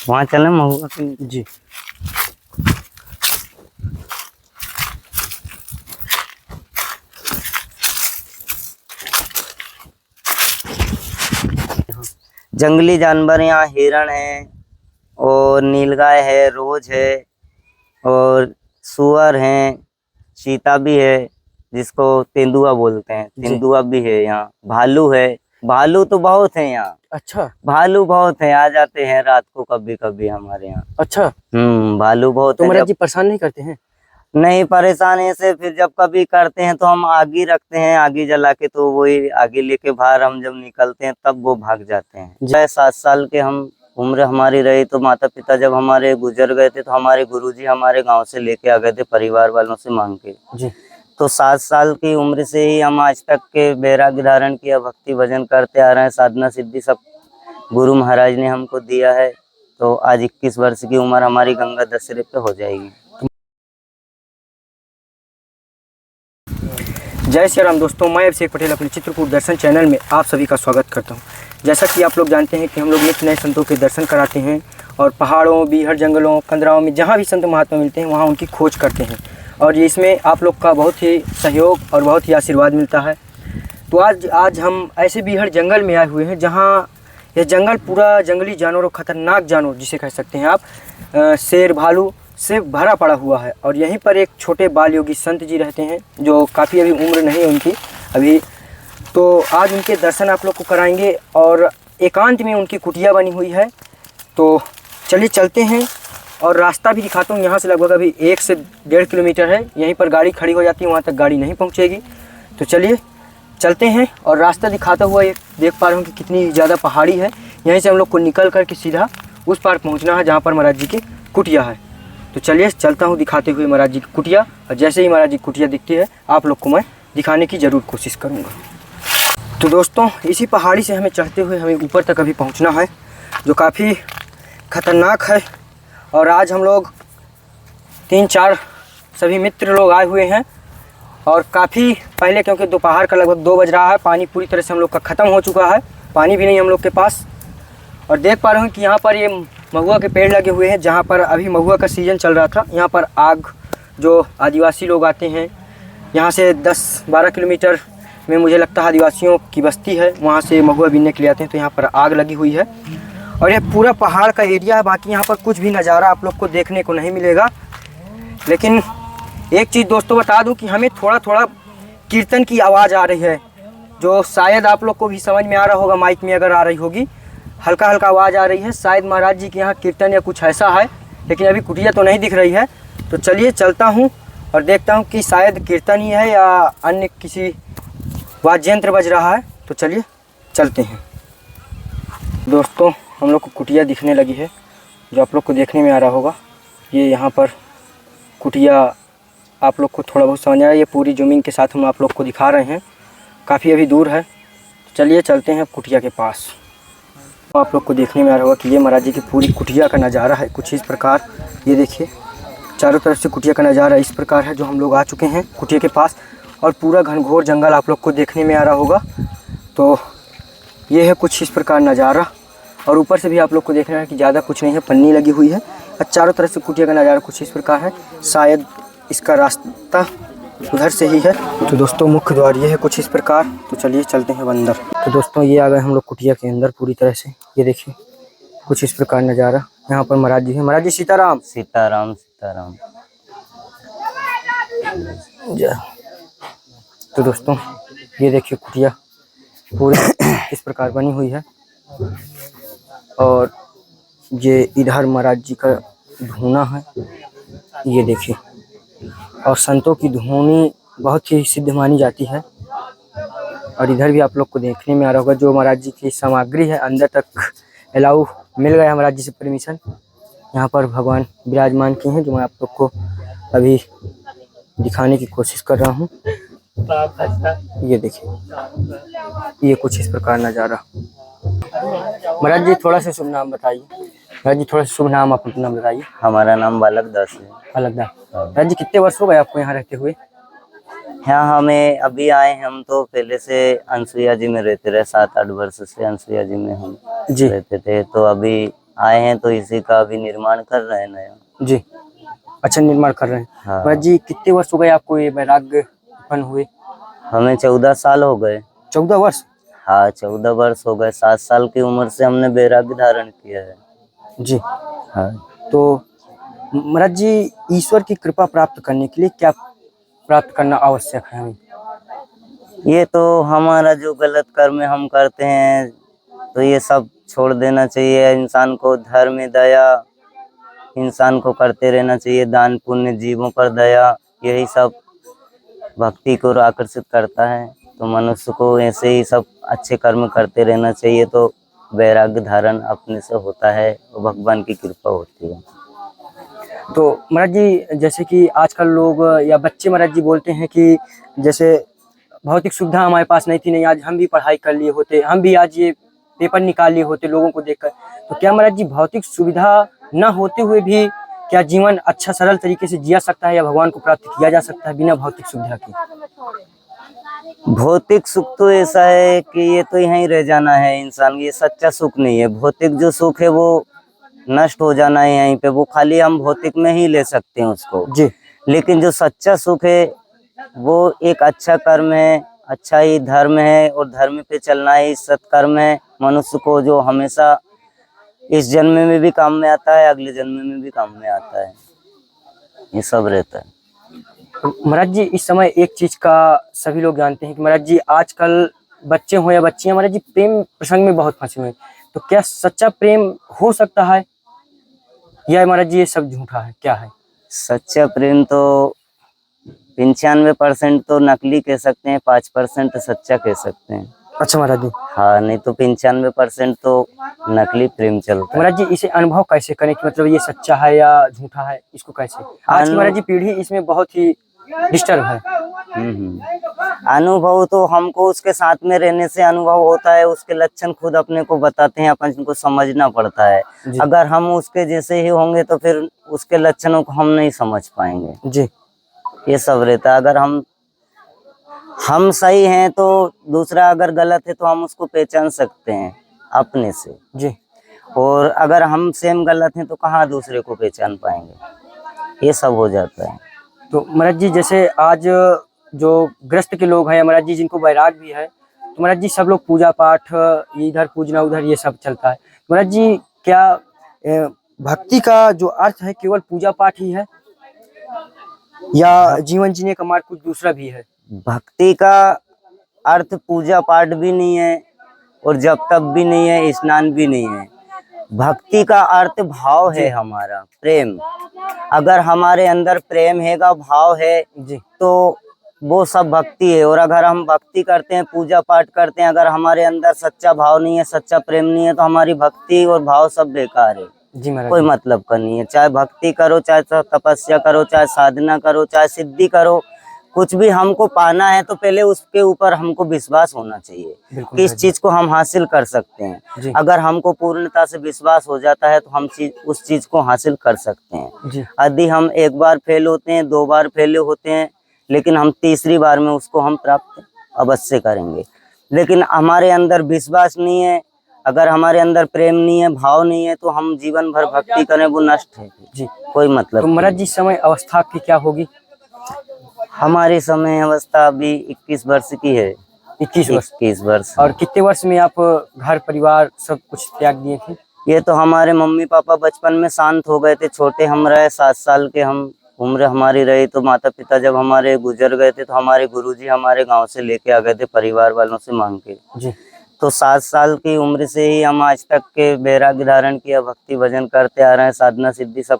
वहाँ चले महुआ के जी। जंगली जानवर यहाँ हिरण है और नीलगाय है, रोज है और सुअर है, चीता भी है जिसको तेंदुआ बोलते हैं, तेंदुआ भी है यहाँ, भालू है। भालू तो बहुत है यहाँ। अच्छा। भालू बहुत है, आ जाते हैं रात को कभी कभी हमारे यहाँ। अच्छा। भालू बहुत तो है। महाराज जी परेशान नहीं करते हैं? नहीं, परेशान ऐसे फिर जब कभी करते हैं तो हम आगी रखते हैं, आगी जला के तो वही आगे लेके बाहर हम जब निकलते हैं तब वो भाग जाते हैं। 7 साल के हम उम्र हमारी रही तो माता पिता जब हमारे गुजर गए थे तो हमारे गुरुजी हमारे गांव से लेके आ गए थे परिवार वालों से मांग के जी। तो 7 साल की उम्र से ही हम आज तक के बैरागी धारण किया, भक्ति भजन करते आ रहे हैं, साधना सिद्धि सब गुरु महाराज ने हमको दिया है। तो आज 21 वर्ष की उम्र हमारी गंगा दशहरे पे हो जाएगी। जय श्री राम दोस्तों, मैं अभिषेक पटेल अपने चित्रकूट दर्शन चैनल में आप सभी का स्वागत करता हूं। जैसा कि आप लोग जानते हैं कि हम लोग नित्य नए संतों के दर्शन कराते हैं और पहाड़ों, बीहड़, जंगलों, कंदराओं में जहां भी संत महात्मा मिलते हैं वहां उनकी खोज करते हैं और इसमें आप लोग का बहुत ही सहयोग और बहुत ही आशीर्वाद मिलता है। तो आज हम ऐसे बीहड़ जंगल में आए हुए हैं जहाँ यह जंगल पूरा जंगली जानवर और ख़तरनाक जानवर जिसे कह सकते हैं आप, शेर, भालू से भरा पड़ा हुआ है। और यहीं पर एक छोटे बाल योगी संत जी रहते हैं जो काफ़ी अभी उम्र नहीं है उनकी अभी, तो आज उनके दर्शन आप लोग को कराएंगे और एकांत में उनकी कुटिया बनी हुई है। तो चलिए चलते हैं और रास्ता भी दिखाता हूँ। यहाँ से लगभग अभी 1 से 1.5 किलोमीटर है, यहीं पर गाड़ी खड़ी हो जाती है, वहाँ तक गाड़ी नहीं पहुँचेगी। तो चलिए चलते हैं और रास्ता दिखाता हुआ ये देख पा रहे हो कि कितनी ज़्यादा पहाड़ी है। यहीं से हम लोग को निकल करके सीधा उस पार पहुँचना है जहाँ पर महाराज जी की कुटिया है। तो चलिए चलता हूँ दिखाते हुए महाराज जी की कुटिया, और जैसे ही महाराज जी की कुटिया दिखती है आप लोग को मैं दिखाने की ज़रूर कोशिश करूँगा। तो दोस्तों इसी पहाड़ी से हमें चढ़ते हुए हमें ऊपर तक अभी पहुँचना है जो काफ़ी ख़तरनाक है। और आज हम लोग 3-4 सभी मित्र लोग आए हुए हैं और काफ़ी पहले, क्योंकि दोपहर का लगभग 2 बज रहा है, पानी पूरी तरह से हम लोग का ख़त्म हो चुका है, पानी भी नहीं हम लोग के पास। और देख पा रहे हो कि यहाँ पर ये महुआ के पेड़ लगे हुए हैं जहाँ पर अभी महुआ का सीज़न चल रहा था। यहाँ पर आग जो आदिवासी लोग आते हैं, यहाँ से 10-12 किलोमीटर में मुझे लगता है आदिवासियों की बस्ती है, वहाँ से महुआ बीनने के लिए आते हैं। तो यहाँ पर आग लगी हुई है और ये पूरा पहाड़ का एरिया है। बाकी यहाँ पर कुछ भी नज़ारा आप लोग को देखने को नहीं मिलेगा। लेकिन एक चीज़ दोस्तों बता दूं कि हमें थोड़ा थोड़ा कीर्तन की आवाज़ आ रही है जो शायद आप लोग को भी समझ में आ रहा होगा, माइक में अगर आ रही होगी, हल्का हल्का आवाज़ आ रही है। शायद महाराज जी के यहाँ कीर्तन या कुछ ऐसा है, लेकिन अभी कुटिया तो नहीं दिख रही है। तो चलिए चलता हूँ और देखता हूँ कि शायद कीर्तन ही है या अन्य किसी वाद्य यंत्र बज रहा है। तो चलिए चलते हैं। दोस्तों हम लोग को कुटिया दिखने लगी है जो आप लोग को देखने में आ रहा होगा। ये यहाँ पर कुटिया आप लोग को थोड़ा बहुत समझ आ रहा है, ये पूरी ज़मीन के साथ हम आप लोग को दिखा रहे हैं, काफ़ी अभी दूर है। चलिए चलते हैं कुटिया के पास। आप लोग को देखने में आ रहा होगा कि ये महाराज जी की पूरी कुटिया का नज़ारा है कुछ इस प्रकार। ये देखिए चारों तरफ से कुटिया का नज़ारा इस प्रकार है जो हम लोग आ चुके हैं कुटिया के पास, और पूरा घनघोर जंगल आप लोग को देखने में आ रहा होगा। तो ये है कुछ इस प्रकार नज़ारा, और ऊपर से भी आप लोग को देखना है कि ज़्यादा कुछ नहीं है, पन्नी लगी हुई है और चारों तरफ से कुटिया का नज़ारा कुछ इस प्रकार है। शायद इसका रास्ता उधर से ही है। तो दोस्तों मुख्य द्वार ये है कुछ इस प्रकार। तो चलिए चलते हैं अंदर। तो दोस्तों ये आ गए हम लोग कुटिया के अंदर पूरी तरह से। ये देखिए कुछ इस प्रकार नज़ारा। यहाँ पर महाराज जी है। महाराज जी सीताराम। सीताराम सीताराम। तो दोस्तों ये देखिए कुटिया पूरी इस प्रकार बनी हुई है, और ये इधर महाराज जी का धूना है, ये देखिए। और संतों की धूनी बहुत ही सिद्ध मानी जाती है। और इधर भी आप लोग को देखने में आ रहा होगा जो महाराज जी की सामग्री है, अंदर तक अलाउ मिल गया महाराज जी से परमिशन। यहाँ पर भगवान विराजमान किए हैं जो मैं आप लोग को अभी दिखाने की कोशिश कर रहा हूँ। ये देखिए ये कुछ इस प्रकार नज़ारा। महाराज जी थोड़ा सा शुभ नाम बताइए। महाराज जी थोड़ा सा शुभ नाम आप अपना बताइए। हमारा नाम बालक दास है। बालक दास। महाराज जी कितने वर्ष हो गए आपको यहाँ रहते हुए? यहाँ हमें अभी आए, हम तो पहले से अनसुईया जी में रहते रहे, 7-8 वर्ष से अनसुईया जी में हम रहते थे। तो अभी आए हैं तो इसी का अभी निर्माण कर रहे हैं नया। जी, अच्छा निर्माण कर रहे हैं। हाँ। महाराज जी कितने वर्ष हो गए आपको ये वैराग्य उत्पन्न हुए? हमें 14 साल हो गए। 14 वर्ष? हाँ 14 वर्ष हो गए। 7 साल की उम्र से हमने वैराग्य धारण किया है। जी, हाँ। तो महाराज जी ईश्वर की कृपा प्राप्त करने के लिए क्या प्राप्त करना आवश्यक है हमें? ये तो हमारा जो गलत कर्म हम करते हैं तो ये सब छोड़ देना चाहिए। इंसान को धर्म दया इंसान को करते रहना चाहिए। दान पुण्य जीवों पर दया, यही सब भक्ति को आकर्षित करता है। तो मनुष्य को ऐसे ही सब अच्छे कर्म करते रहना चाहिए तो वैराग्य धारण अपने से होता है और भगवान की कृपा होती है। तो महाराज जी जैसे कि आजकल लोग या बच्चे महाराज जी बोलते हैं कि जैसे भौतिक सुविधा हमारे पास नहीं थी, नहीं आज हम भी पढ़ाई कर लिए होते, हम भी आज ये पेपर निकाल लिए होते लोगों को देखकर। तो क्या महाराज जी भौतिक सुविधा न होते हुए भी क्या जीवन अच्छा सरल तरीके से जिया सकता है या भगवान को प्राप्त किया जा सकता है बिना भौतिक सुविधा के? भौतिक सुख तो ऐसा है कि ये तो यहीं रह जाना है इंसान, ये सच्चा सुख नहीं है। भौतिक जो सुख है वो नष्ट हो जाना है यहीं पे, वो खाली हम भौतिक में ही ले सकते हैं उसको जी। लेकिन जो सच्चा सुख है वो एक अच्छा कर्म है, अच्छा ही धर्म है और धर्म पे चलना ही सत्कर्म है। मनुष्य को जो हमेशा इस जन्म में भी काम में आता है, अगले जन्म में भी काम में आता है, ये सब रहता है। महाराज जी इस समय एक चीज का सभी लोग जानते हैं कि महाराज जी आजकल बच्चे हो या बच्चियां महाराज जी प्रेम प्रसंग में बहुत फंसे हुए हैं। तो क्या सच्चा प्रेम हो सकता है या महाराज जी ये सब झूठा है, क्या है? सच्चा प्रेम तो 95% तो नकली कह सकते हैं, 5% सच्चा कह सकते हैं। अच्छा महाराज जी, हाँ, नहीं तो 95% तो नकली प्रेम चलता है। महाराज जी इसे अनुभव कैसे करें कि मतलब ये सच्चा है या झूठा है, इसको कैसे? आज की महाराज जी पीढ़ी इसमें बहुत ही डिस्टर्ब है। अनुभव तो हमको उसके साथ में रहने से अनुभव होता है, उसके लक्षण खुद अपने को बताते हैं, अपन को समझना पड़ता है। अगर हम उसके जैसे ही होंगे तो फिर उसके लक्षणों को हम नहीं समझ पाएंगे जी। ये सब रहता है। अगर हम सही हैं तो दूसरा अगर गलत है तो हम उसको पहचान सकते हैं अपने से जी। और अगर हम सेम गलत हैं तो कहाँ दूसरे को पहचान पाएंगे, ये सब हो जाता है। तो महाराज जी जैसे आज जो ग्रस्त के लोग हैं महाराज जी जिनको वैराग भी है, तो महाराज जी सब लोग पूजा पाठ इधर पूजना उधर ये सब चलता है। महाराज जी क्या भक्ति का जो अर्थ है केवल पूजा पाठ ही है या जीवन जीने का मार्ग कुछ दूसरा भी है? भक्ति का अर्थ पूजा पाठ भी नहीं है और जप तप भी नहीं है, स्नान भी नहीं है। भक्ति का अर्थ भाव है, हमारा प्रेम। अगर हमारे अंदर प्रेम हैगा, भाव है जी, तो वो सब भक्ति है। और अगर हम भक्ति करते हैं, पूजा पाठ करते हैं, अगर हमारे अंदर सच्चा भाव नहीं है, सच्चा प्रेम नहीं है तो हमारी भक्ति और भाव सब बेकार है। जी महाराज, कोई मतलब का नहीं है। चाहे भक्ति करो, चाहे तपस्या करो, चाहे साधना करो, चाहे सिद्धि करो, कुछ भी हमको पाना है तो पहले उसके ऊपर हमको विश्वास होना चाहिए कि इस चीज को हम हासिल कर सकते हैं। अगर हमको पूर्णता से विश्वास हो जाता है तो हम उस चीज को हासिल कर सकते हैं। यदि हम एक बार फेल होते हैं, 2 बार फेल होते हैं, लेकिन हम तीसरी बार में उसको हम प्राप्त अवश्य करेंगे। लेकिन हमारे अंदर विश्वास नहीं है, अगर हमारे अंदर प्रेम नहीं है, भाव नहीं है तो हम जीवन भर भक्ति करें वो नष्ट है जी, कोई मतलब। तो महाराज जी समय अवस्था की क्या होगी? हमारी समय अवस्था अभी 21 वर्ष की है। 21 वर्ष। और कितने वर्ष में आप घर परिवार सब कुछ त्याग दिए थे? ये तो हमारे मम्मी पापा बचपन में शांत हो गए थे, छोटे हम रहे, 7 साल के हम उम्र हमारी रही। तो माता पिता जब हमारे गुजर गए थे तो हमारे गुरुजी हमारे गांव से लेके आ गए थे परिवार वालों से मांग के जी। तो 7 साल की उम्र से ही हम आज तक के वैराग्य धारण किया, भक्ति भजन करते आ रहे हैं, साधना सिद्धि सब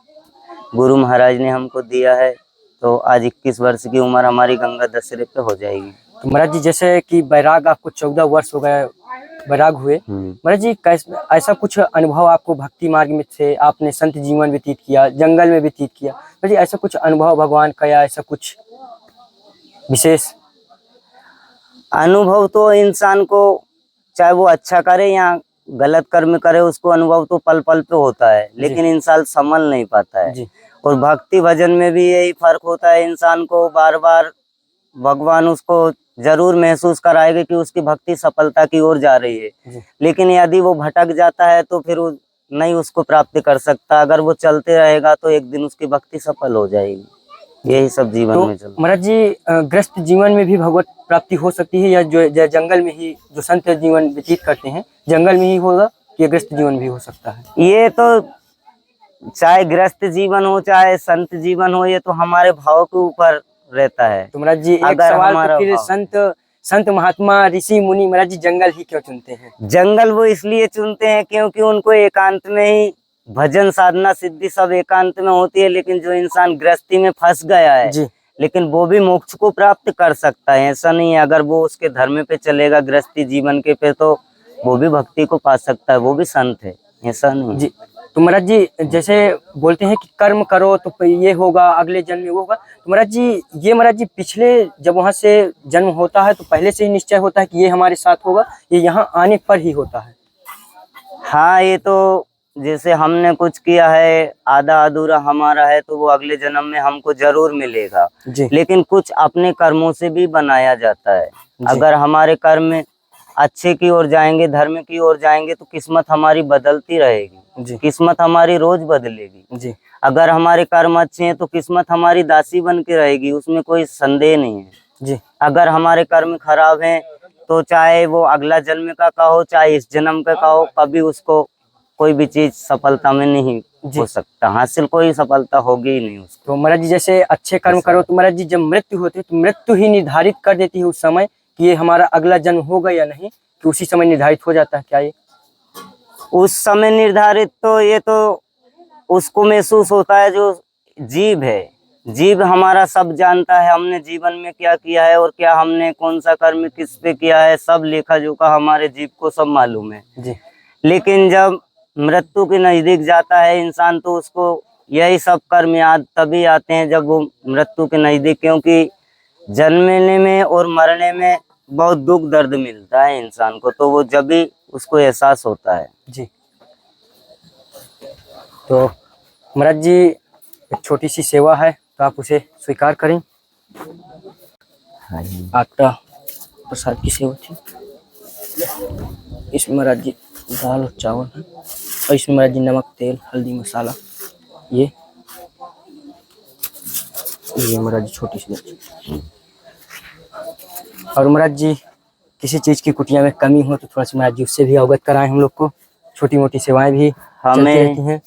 गुरु महाराज ने हमको दिया है। तो आज 21 वर्ष की उम्र हमारी गंगा दशहरे पे हो जाएगी। तो महाराज जी जैसे कि वैराग आपको 14 वर्ष हो गए वैराग हुए, महाराज जी ऐसा कुछ अनुभव आपको भक्ति मार्ग में से आपने संत जीवन व्यतीत किया, जंगल में व्यतीत किया, महाराज जी ऐसा कुछ अनुभव भगवान का या ऐसा कुछ विशेष अनुभव? तो इंसान को चाहे वो अच्छा करे या गलत कर्म करे उसको अनुभव तो पल पल पे होता है, लेकिन इंसान संभल नहीं पाता है। और भक्ति भजन में भी यही फर्क होता है, इंसान को बार बार भगवान उसको जरूर महसूस कराएगा कि उसकी भक्ति सफलता की ओर जा रही है। लेकिन यदि वो भटक जाता है तो फिर नहीं उसको प्राप्त कर सकता। अगर वो चलते रहेगा तो एक दिन उसकी भक्ति सफल हो जाएगी। यही सब जीवन तो में चलता। महाराज जी गृहस्थ जीवन में भी भगवत प्राप्ति हो सकती है, या जो जंगल में ही जो संत जीवन व्यतीत करते हैं जंगल में ही होगा, कि गृहस्थ जीवन भी हो सकता है? ये तो चाहे गृहस्थ जीवन हो चाहे संत जीवन हो, ये तो हमारे भाव के ऊपर रहता है। तो महाराज जी एक अगर सवाल, तो हमारा फिर भाव- संत महात्मा ऋषि मुनि महाराज जी जंगल ही क्यों चुनते हैं? जंगल वो इसलिए चुनते हैं क्योंकि उनको एकांत में ही भजन साधना सिद्धि सब एकांत में होती है। लेकिन जो इंसान गृहस्थी में फंस गया है, जी लेकिन वो भी मोक्ष को प्राप्त कर सकता है, ऐसा नहीं है। अगर वो उसके धर्म पे चलेगा गृहस्थी जीवन के पे, तो वो भी भक्ति को पा सकता है, वो भी संत है, ऐसा नहीं है। जी। तो महाराज जी जैसे बोलते हैं कि कर्म करो तो ये होगा, अगले जन्म में वो होगा, तो महाराज जी ये महाराज जी पिछले जब वहां से जन्म होता है तो पहले से ही निश्चय होता है कि ये हमारे साथ होगा, ये यहाँ आने पर ही होता है? हाँ, ये तो जैसे हमने कुछ किया है आधा अधूरा हमारा है, तो वो अगले जन्म में हमको जरूर मिलेगा। जी लेकिन कुछ अपने कर्मों से भी बनाया जाता है। अगर हमारे कर्म अच्छे की ओर जाएंगे, धर्म की ओर जाएंगे, तो किस्मत हमारी बदलती रहेगी। जी किस्मत हमारी रोज बदलेगी। जी अगर हमारे कर्म अच्छे हैं तो किस्मत हमारी दासी बन के रहेगी, उसमें कोई संदेह नहीं है। जी अगर हमारे कर्म खराब हैं तो चाहे वो अगला जन्म का हो चाहे इस जन्म का हो, कभी उसको कोई भी चीज सफलता में नहीं हो सकता, हासिल कोई सफलता होगी ही नहीं उसको। तो महाराज जी जैसे अच्छे कर्म करो तो महाराज जी जब मृत्यु होती है तो मृत्यु ही निर्धारित कर देती है उस समय कि ये हमारा अगला जन्म होगा या नहीं, कि उसी समय निर्धारित हो जाता है क्या ये? उस समय निर्धारित तो ये तो उसको महसूस होता है जो जीव है। जीव हमारा सब जानता है, हमने जीवन में क्या किया है और क्या हमने कौन सा कर्म किस पे किया है, सब लेखा जोखा हमारे जीव को सब मालूम है। जी लेकिन जब मृत्यु के नजदीक जाता है इंसान, तो उसको यही सब कर्म याद तभी आते हैं जब वो मृत्यु के नजदीक, क्योंकि जन्मने में और मरने में बहुत दुख दर्द मिलता है इंसान को, तो वो जब भी उसको एहसास होता है। जी। तो महाराज जी एक छोटी सी सेवा है तो आप उसे स्वीकार करें। आटा प्रसाद की सेवा थी, इसमें महाराज जी दाल और चावल है, और इसमें महाराज जी नमक तेल हल्दी मसाला, ये महाराज जी छोटी सी मिर्च। और महाराज जी किसी चीज़ की कुटिया में कमी हो तो थोड़ा सा महाराज जी उससे भी अवगत कराएं हम लोग को। छोटी मोटी सेवाएं भी चलती रहती हैं।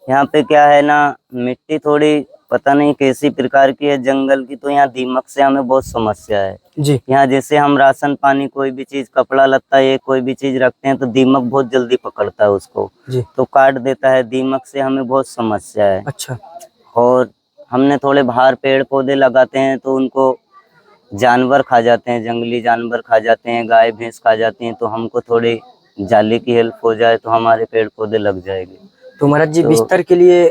यहाँ पे क्या है ना, मिट्टी थोड़ी पता नहीं कैसी प्रकार की है जंगल की, तो यहाँ दीमक से हमें बहुत समस्या है जी। यहाँ जैसे हम राशन पानी कोई भी चीज कपड़ा लत्ता ये कोई भी चीज रखते हैं तो दीमक बहुत जल्दी पकड़ता है उसको जी। तो काट देता है। दीमक से हमें बहुत समस्या है। अच्छा। और हमने थोड़े बाहर पेड़ पौधे लगाते हैं तो उनको जानवर खा जाते हैं, जंगली जानवर खा जाते हैं, गाय भैंस खा जाती हैं, तो हमको थोड़ी जाली की हेल्प हो जाए तो हमारे पेड़ पौधे लग जाएंगे। तो महाराज जी बिस्तर के लिए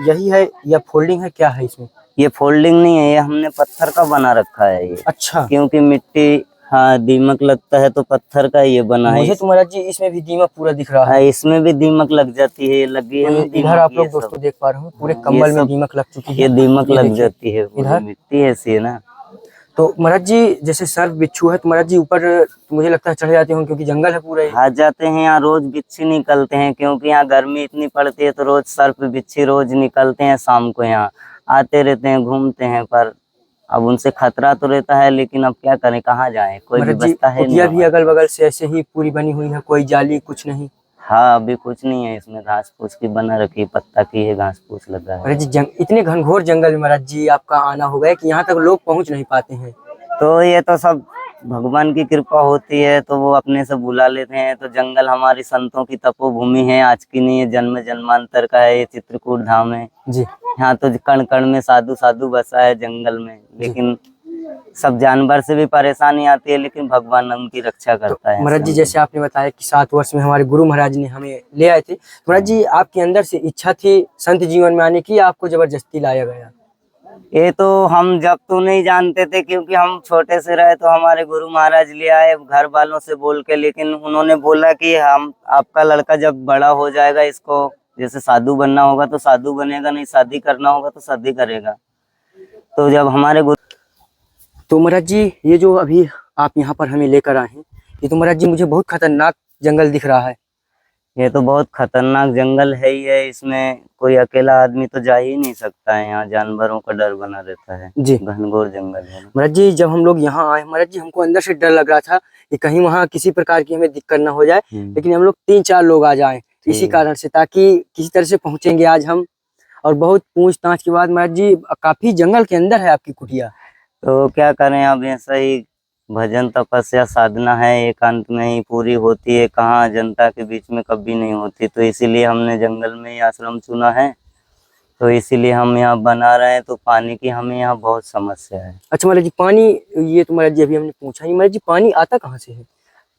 यही है या फोल्डिंग है, क्या है इसमें? ये फोल्डिंग नहीं है, ये हमने पत्थर का बना रखा है ये। अच्छा। क्योंकि मिट्टी हाँ दीमक लगता है तो पत्थर का ये बना है। मुझे तो महाराज जी इसमें भी दीमक पूरा दिख रहा है। इसमें भी दीमक लग जाती है, लगी है। इधर आप लोग दोस्तों देख पा रहे हो पूरे कंबल में दीमक लग चुकी है। ये दीमक लग जाती है, इधर मिट्टी ऐसी है ना। तो महाराज जी जैसे सर्प बिच्छू है तो महाराज जी ऊपर मुझे लगता है चढ़े जाते होंगे क्योंकि जंगल है पूरा। आ जाते हैं यहाँ, रोज बिच्छी निकलते हैं क्योंकि यहाँ गर्मी इतनी पड़ती है तो रोज सर्प बिच्छी रोज निकलते हैं। शाम को यहाँ आते रहते हैं, घूमते हैं, पर अब उनसे खतरा तो रहता है, लेकिन अब क्या करें, कहाँ जाएं, कोई व्यवस्था है नहीं। भी अगल बगल से ऐसे ही पूरी बनी हुई है, कोई जाली कुछ नहीं? हाँ अभी कुछ नहीं है, इसमें घास फूस की बना रखी, पत्ता की है, घास फूस लगा है। महाराज जी इतने घनघोर जंगल में महाराज जी आपका आना हो गया कि यहाँ तक लोग पहुँच नहीं पाते हैं। तो ये तो सब भगवान की कृपा होती है, तो वो अपने से बुला लेते हैं। तो जंगल हमारी संतों की तपोभूमि है, आज की नहीं है, जन्म जन्मांतर का है। ये चित्रकूट धाम है जी। यहाँ तो कण कण में साधु साधु बसा है जंगल में, लेकिन सब जानवर से भी परेशानी आती है, लेकिन भगवान उनकी रक्षा करता है। महाराज जी जैसे आपने बताया कि 7 वर्ष में हमारे गुरु महाराज ने हमें ले आए थे, महाराज जी आपके अंदर से इच्छा थी संत जीवन में आने की, आपको जबरदस्ती लाया गया? ये तो हम जब तो नहीं जानते थे, क्योंकि हम छोटे से रहे तो हमारे गुरु महाराज ले आए घर वालों से बोल के, लेकिन उन्होंने बोला कि हम आपका लड़का जब बड़ा हो जाएगा, इसको जैसे साधु बनना होगा तो साधु बनेगा, नहीं शादी करना होगा तो शादी करेगा। तो जब हमारे तो महाराज जी ये जो अभी आप यहाँ पर हमें लेकर आए हैं, ये तो महाराज जी मुझे बहुत खतरनाक जंगल दिख रहा है। ये तो बहुत खतरनाक जंगल है ही है, इसमें कोई अकेला आदमी तो जा ही नहीं सकता है, यहाँ जानवरों का डर बना रहता है, जी घनघोर जंगल है ना। महाराज जी, जब हम लोग यहाँ आए महाराज जी, हमको अंदर से डर लग रहा था कि कहीं वहाँ किसी प्रकार की हमें दिक्कत ना हो जाए, लेकिन हम लोग 3-4 लोग आ जाएं इसी ठीक। कारण से, ताकि किसी तरह से पहुंचेंगे आज हम। और बहुत पूछताछ के बाद महाराज जी, काफी जंगल के अंदर है आपकी कुटिया। तो क्या करें, अब ऐसा ही भजन तपस्या साधना है, एकांत में ही पूरी होती है, कहाँ जनता के बीच में कभी नहीं होती, तो इसीलिए हमने जंगल में ही आश्रम चुना है, तो इसीलिए हम यहाँ बना रहे हैं। तो पानी की हमें यहाँ बहुत समस्या है। अच्छा महाराज जी, पानी, ये तो महाराज जी अभी हमने पूछा ही, महाराज जी पानी आता कहाँ से है?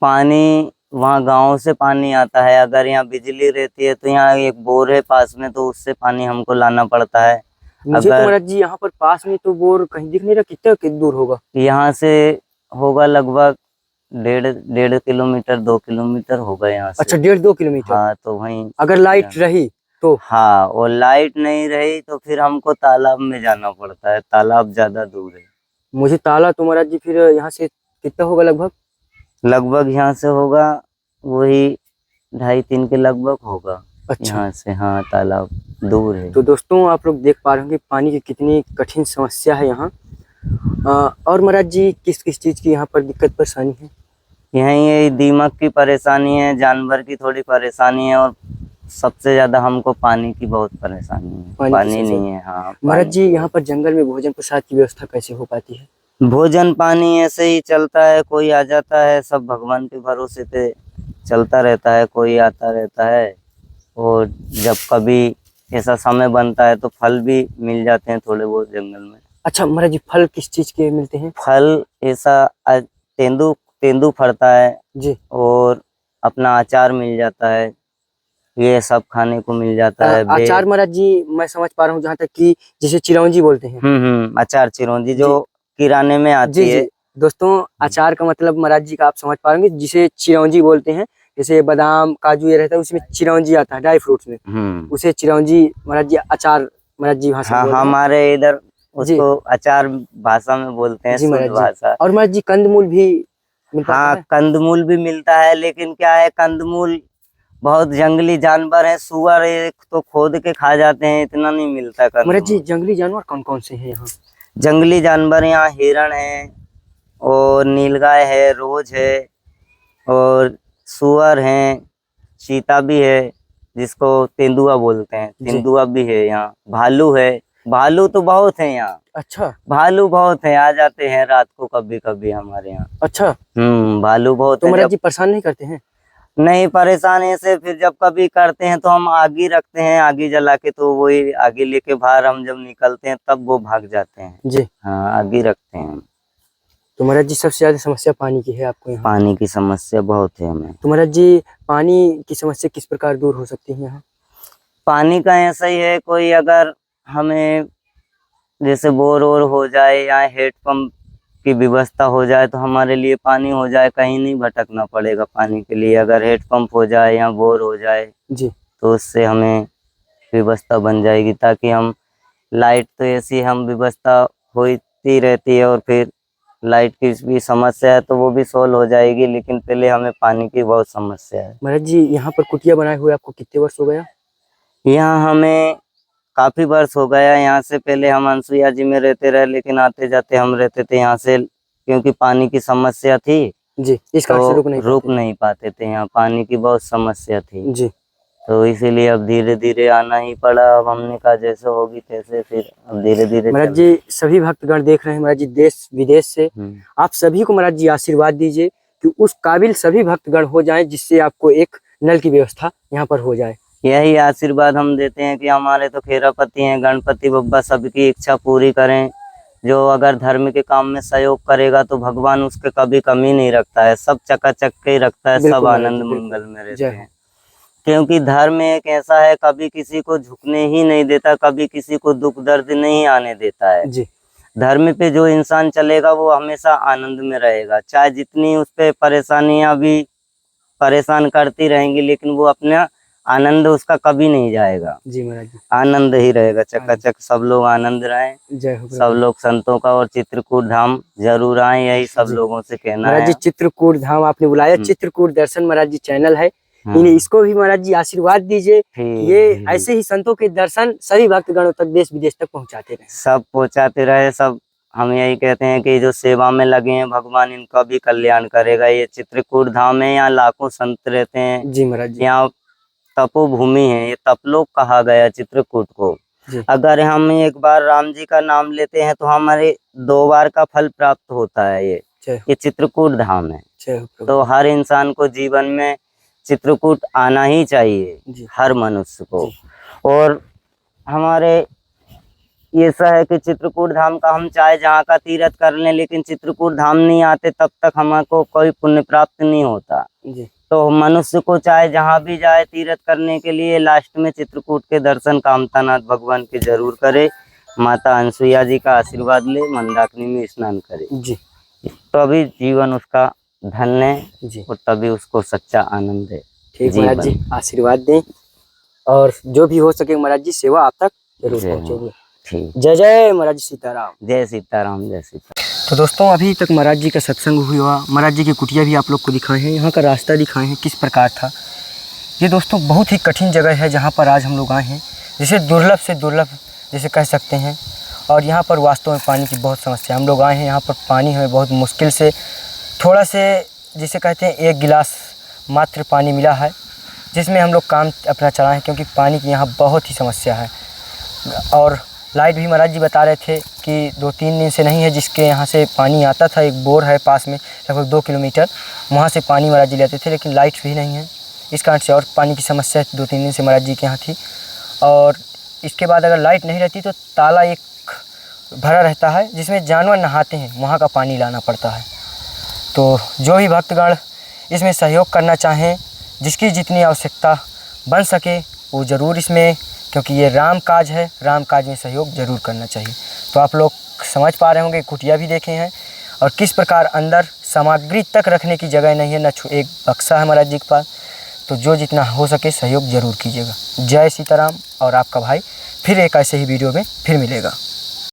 पानी वहाँ गांव से पानी आता है, अगर यहाँ बिजली रहती है तो यहाँ एक बोर है पास में, तो उससे पानी हमको लाना पड़ता है। मुझे तो अगर महाराज जी यहाँ पर पास में तो बोर कहीं दिख नहीं रहा, कितना दूर होगा? यहाँ से होगा लगभग 1.5 किलोमीटर, 2 किलोमीटर होगा यहाँ से। अच्छा, 1.5-2 किलोमीटर। हाँ, तो वहीं अगर लाइट रही तो? हाँ, और लाइट नहीं रही तो फिर हमको तालाब में जाना पड़ता है, तालाब ज्यादा दूर है। मुझे ताला तो महाराज जी फिर यहाँ से कितना होगा लगभग? लगभग यहाँ से होगा वही 2.5-3 के लगभग होगा। अच्छा, यहाँ से हाँ, तालाब दूर है। तो दोस्तों आप लोग देख पा रहे होंगे पानी की कितनी कठिन समस्या है यहाँ। और महाराज जी किस किस चीज़ की यहाँ पर दिक्कत परेशानी है? यहीं ये दीमक की परेशानी है, जानवर की थोड़ी परेशानी है, और सबसे ज्यादा हमको पानी की बहुत परेशानी है। पानी की पानी सबसे- नहीं है। हाँ, महाराज जी यहाँ पर जंगल में भोजन प्रसाद की व्यवस्था कैसे हो पाती है? भोजन पानी ऐसे ही चलता है, कोई आ जाता है, सब भगवान के भरोसे पे चलता रहता है, कोई आता रहता है। और जब कभी ऐसा समय बनता है तो फल भी मिल जाते हैं थोड़े बहुत जंगल में। अच्छा महाराज जी, फल किस चीज़ के मिलते हैं? फल ऐसा तेंदू तेंदू फड़ता है, जी। और अपना अचार मिल जाता है, ये सब खाने को मिल जाता है। अचार महाराज जी मैं समझ पा रहा हूँ जहाँ तक कि जिसे चिरौंजी बोलते हैं। अचार चिरौंजी जो किराने में आती जी है। जी दोस्तों, अचार का मतलब महाराज जी का आप समझ पा रहे होंगे, जिसे चिरौंजी बोलते हैं। जैसे बादाम काजू ये रहता है उसमें चिरौंजी आता है, ड्राई फ्रूट्स में, उसे चिरौंजी महाराज जी अचार महाराज जी भाषा हाँ, बोलते हैं। हमारे इधर उसको अचार भाषा में बोलते हैं, जी शुद्ध महाराज जी। भाषा। और महाराज जी कंदमूल भी मिलता हाँ, है? कंदमूल भी मिलता है, लेकिन क्या है, कंदमूल बहुत जंगली जानवर है, सुअर एक तो खोद के खा जाते हैं, इतना नहीं मिलता महाराज जी कंदमूल। जंगली जानवर कौन कौन से हैं यहाँ? जंगली जानवर यहाँ हिरण है, और नीलगाय है, रोज है, और सुअर है, चीता भी है, जिसको तेंदुआ बोलते हैं, तेंदुआ भी है यहाँ, भालू है। भालू तो बहुत है यहाँ। अच्छा, भालू बहुत है, आ जाते हैं रात को कभी कभी हमारे यहाँ। अच्छा। भालू बहुत तो है। महाराज जी परेशान नहीं करते हैं? नहीं, परेशान ऐसे फिर जब कभी करते हैं तो हम आगी रखते हैं, आगी जला के, तो वही आगी लेके बाहर हम जब निकलते हैं तब वो भाग जाते हैं। जी हाँ, आगी रखते हैं। तो महाराज जी सबसे ज्यादा समस्या पानी की है आपको यहाँ? पानी की समस्या बहुत है हमें। तो महाराज जी पानी की समस्या किस प्रकार दूर हो सकती है यहाँ? पानी का ऐसा ही है, कोई अगर हमें जैसे बोर वोर हो जाए या हैंडपंप की व्यवस्था हो जाए तो हमारे लिए पानी हो जाए, कहीं नहीं भटकना पड़ेगा पानी के लिए। अगर हैंडपंप हो जाए या बोर हो जाए जी, तो उससे हमें व्यवस्था बन जाएगी, ताकि हम लाइट तो ऐसी हम व्यवस्था होती रहती है, और फिर लाइट की भी समस्या है तो वो भी सोल्व हो जाएगी, लेकिन पहले हमें पानी की बहुत समस्या है। महाराज जी यहाँ पर कुटिया बनाए हुए आपको कितने वर्ष हो गया? यहाँ हमें काफी वर्ष हो गया। यहाँ से पहले हम अनसुईया जी में रहते रहे, लेकिन आते जाते हम रहते थे यहाँ से, क्योंकि पानी की समस्या थी। जी, इस कारण से रुक नहीं पाते थे, यहाँ पानी की बहुत समस्या थी। जी, तो इसीलिए अब धीरे धीरे आना ही पड़ा। अब हमने कहा जैसे होगी तैसे, फिर अब धीरे धीरे। महाराज जी सभी भक्तगण देख रहे हैं महाराज जी देश विदेश से, आप सभी को महाराज जी आशीर्वाद दीजिए कि उस काबिल सभी भक्तगण हो जाएं, जिससे आपको एक नल की व्यवस्था यहाँ पर हो जाए। यही आशीर्वाद हम देते हैं कि हमारे तो खेरापति हैं, गणपति बप्पा सबकी इच्छा पूरी करें। जो अगर धर्म के काम में सहयोग करेगा तो भगवान उसके कभी कमी नहीं रखता है, सब चकाचक के ही रखता है, सब आनंद मंगल में रहते हैं। क्योंकि धर्म एक ऐसा है, कभी किसी को झुकने ही नहीं देता, कभी किसी को दुख दर्द नहीं आने देता है जी। धर्म पे जो इंसान चलेगा वो हमेशा आनंद में रहेगा, चाहे जितनी उस पे परेशानियां भी परेशान करती रहेंगी, लेकिन वो अपना आनंद उसका कभी नहीं जाएगा। जी महाराज जी, आनंद ही रहेगा चकाचक। सब लोग आनंद रहें, जय हो। सब लोग संतों का और चित्रकूट धाम जरूर आए, यही सब लोगों से कहना महाराज जी है। चित्रकूट धाम आपने बुलाया, चित्रकूट दर्शन महाराज जी चैनल है, इन्हें इसको भी महाराज जी आशीर्वाद दीजिए। ठीक ये है। ऐसे ही संतों के दर्शन सभी भक्तगणों तक देश विदेश तक पहुंचाते रहे। सब पहुंचाते रहे। सब हम यही कहते हैं कि जो सेवा में लगे हैं भगवान इनका भी कल्याण करेगा। ये चित्रकूट धाम है, यहाँ लाखों संत रहते हैं। जी महाराज जी। यहाँ तपोभूमि है, ये तपलोक कहा गया चित्रकूट को। जी। अगर हम एक बार राम जी का नाम लेते हैं तो हमारे 2 बार का फल प्राप्त होता है। ये चित्रकूट धाम है। तो हर इंसान को जीवन में चित्रकूट आना ही चाहिए, हर मनुष्य को। और हमारे ऐसा है कि चित्रकूट धाम का हम चाहे जहाँ का तीर्थ कर लें, लेकिन चित्रकूट धाम नहीं आते तब तक हमको कोई पुण्य प्राप्त नहीं होता। तो मनुष्य को चाहे जहाँ भी जाए तीर्थ करने के लिए, लास्ट में चित्रकूट के दर्शन कामतानाथ भगवान के जरूर करे। माता अनसुईया जी का आशीर्वाद ले, मंदाकिनी में स्नान करे जी। तभी जीवन उसका धन्य है और तभी उसको सच्चा आनंद है। ठीक महाराज जी, आशीर्वाद दें और जो भी हो सके महाराज जी सेवा आप तक जरूर पहुंचेगी। ठीक। जय जय महाराज जी सीताराम। जय सीताराम, जय सीताराम। तो दोस्तों अभी तक महाराज जी का सत्संग हुआ, महाराज जी की कुटिया भी आप लोग को दिखाए हैं, यहाँ का रास्ता दिखाए हैं किस प्रकार था। ये दोस्तों बहुत ही कठिन जगह है जहाँ पर आज हम लोग आए हैं, जिसे दुर्लभ से दुर्लभ जैसे कह सकते हैं। और यहाँ पर वास्तव में पानी की बहुत समस्या। हम लोग आए हैं यहाँ पर, पानी हमें बहुत मुश्किल से थोड़ा से जिसे कहते हैं 1 गिलास मात्र पानी मिला है, जिसमें हम लोग काम अपना चलाए हैं, क्योंकि पानी की यहाँ बहुत ही समस्या है। और लाइट भी महाराज जी बता रहे थे कि 2-3 दिन से नहीं है, जिसके यहाँ से पानी आता था। एक बोर है पास में लगभग 2 किलोमीटर, वहाँ से पानी महाराज जी लेते थे, लेकिन लाइट भी नहीं है। इस कारण से और पानी की समस्या 2-3 दिन से महाराज जी के यहाँ थी। और इसके बाद अगर लाइट नहीं रहती तो ताला एक भरा रहता है जिसमें जानवर नहाते हैं, वहाँ का पानी लाना पड़ता है। तो जो भी भक्तगण इसमें सहयोग करना चाहें, जिसकी जितनी आवश्यकता बन सके वो ज़रूर इसमें, क्योंकि ये राम काज है, राम काज में सहयोग जरूर करना चाहिए। तो आप लोग समझ पा रहे होंगे, कुटिया भी देखे हैं और किस प्रकार अंदर सामग्री तक रखने की जगह नहीं है, न एक बक्सा है महाराज जी के पास। तो जो जितना हो सके सहयोग जरूर कीजिएगा। जय सीताराम। और आपका भाई फिर एक ऐसे ही वीडियो में फिर मिलेगा।